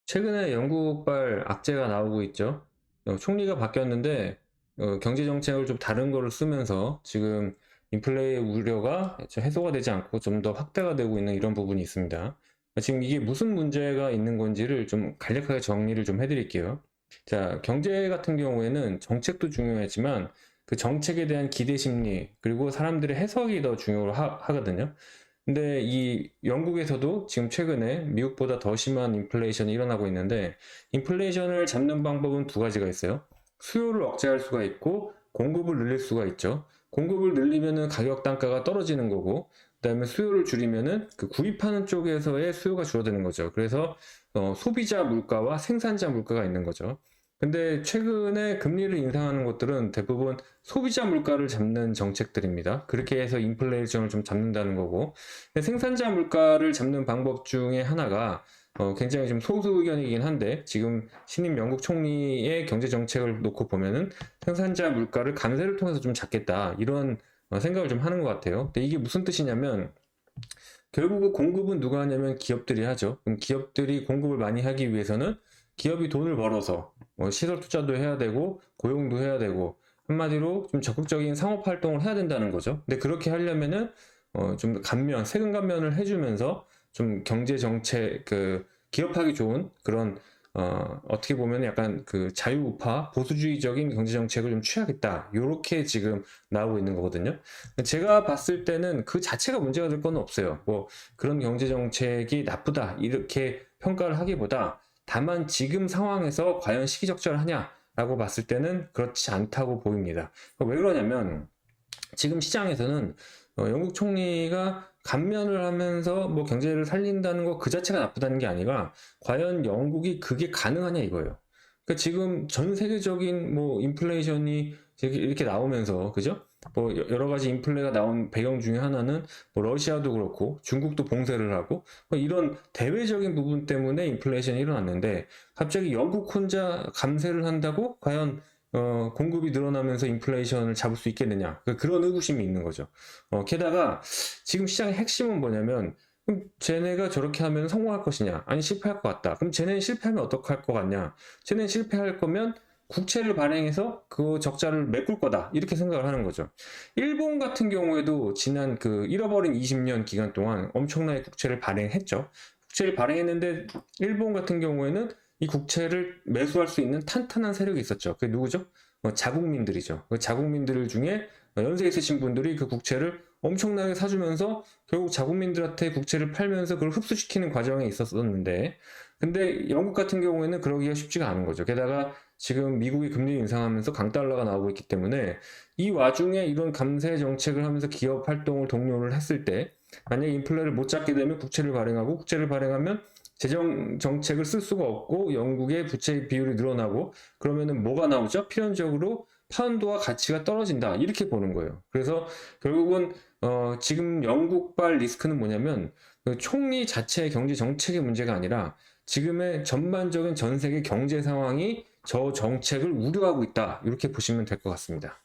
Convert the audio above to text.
최근에 영국발 악재가 나오고 있죠. 총리가 바뀌었는데 경제 정책을 좀 다른 거를 쓰면서 지금 인플레의 우려가 해소가 되지 않고 좀 더 확대가 되고 있는 이런 부분이 있습니다. 지금 이게 무슨 문제가 있는 건지를 좀 간략하게 정리를 좀 해드릴게요. 자, 경제 같은 경우에는 정책도 중요하지만 그 정책에 대한 기대 심리 그리고 사람들의 해석이 더 중요하거든요. 근데 이 영국에서도 지금 최근에 미국보다 더 심한 인플레이션이 일어나고 있는데, 인플레이션을 잡는 방법은 두 가지가 있어요. 수요를 억제할 수가 있고 공급을 늘릴 수가 있죠. 공급을 늘리면은 가격 단가가 떨어지는 거고, 그다음에 수요를 줄이면은 그 구입하는 쪽에서의 수요가 줄어드는 거죠. 그래서 소비자 물가와 생산자 물가가 있는 거죠. 근데 최근에 금리를 인상하는 것들은 대부분 소비자 물가를 잡는 정책들입니다. 그렇게 해서 인플레이션을 좀 잡는다는 거고, 생산자 물가를 잡는 방법 중에 하나가 굉장히 좀 소수 의견이긴 한데, 지금 신임 영국 총리의 경제 정책을 놓고 보면은 생산자 물가를 관세를 통해서 좀 잡겠다, 이런 생각을 좀 하는 것 같아요. 근데 이게 무슨 뜻이냐면, 결국 공급은 누가 하냐면 기업들이 하죠. 그럼 기업들이 공급을 많이 하기 위해서는 기업이 돈을 벌어서 시설 투자도 해야 되고 고용도 해야 되고, 한마디로 좀 적극적인 상업 활동을 해야 된다는 거죠. 근데 그렇게 하려면은 좀 감면, 세금 감면을 해주면서 좀 경제 정책, 그 기업하기 좋은 그런 어떻게 보면 약간 그 자유우파 보수주의적인 경제 정책을 좀 취하겠다, 요렇게 지금 나오고 있는 거거든요. 제가 봤을 때는 그 자체가 문제가 될 건 없어요. 뭐 그런 경제 정책이 나쁘다 이렇게 평가를 하기보다, 다만 지금 상황에서 과연 시기적절하냐라고 봤을 때는 그렇지 않다고 보입니다. 왜 그러냐면, 지금 시장에서는 영국 총리가 감면을 하면서 뭐 경제를 살린다는 거 그 자체가 나쁘다는 게 아니라, 과연 영국이 그게 가능하냐 이거예요. 그러니까 지금 전 세계적인 뭐 인플레이션이 이렇게 나오면서, 그죠? 뭐 여러 가지 인플레가 나온 배경 중에 하나는 뭐 러시아도 그렇고 중국도 봉쇄를 하고 뭐 이런 대외적인 부분 때문에 인플레이션이 일어났는데, 갑자기 영국 혼자 감세를 한다고 과연 공급이 늘어나면서 인플레이션을 잡을 수 있겠느냐, 그런 의구심이 있는 거죠. 게다가 지금 시장의 핵심은 뭐냐면, 그럼 쟤네가 저렇게 하면 성공할 것이냐, 아니 실패할 것 같다. 그럼 쟤네는 실패하면 어떻게 할 것 같냐? 쟤네는 실패할 거면 국채를 발행해서 그 적자를 메꿀 거다, 이렇게 생각을 하는 거죠. 일본 같은 경우에도 지난 그 잃어버린 20년 기간 동안 엄청나게 국채를 발행했죠. 국채를 발행했는데 일본 같은 경우에는 이 국채를 매수할 수 있는 탄탄한 세력이 있었죠. 그게 누구죠? 자국민들이죠. 그 자국민들 중에 연세 있으신 분들이 그 국채를 엄청나게 사주면서 결국 자국민들한테 국채를 팔면서 그걸 흡수시키는 과정에 있었었는데, 근데 영국 같은 경우에는 그러기가 쉽지가 않은 거죠. 게다가 지금 미국이 금리 인상하면서 강달러가 나오고 있기 때문에, 이 와중에 이런 감세 정책을 하면서 기업 활동을 독려를 했을 때, 만약에 인플레를 못 잡게 되면 국채를 발행하고, 국채를 발행하면 재정 정책을 쓸 수가 없고 영국의 부채 비율이 늘어나고, 그러면은 뭐가 나오죠? 필연적으로 파운드와 가치가 떨어진다, 이렇게 보는 거예요. 그래서 결국은 지금 영국발 리스크는 뭐냐면, 그 총리 자체의 경제 정책의 문제가 아니라 지금의 전반적인 전 세계 경제 상황이 저 정책을 우려하고 있다, 이렇게 보시면 될 것 같습니다.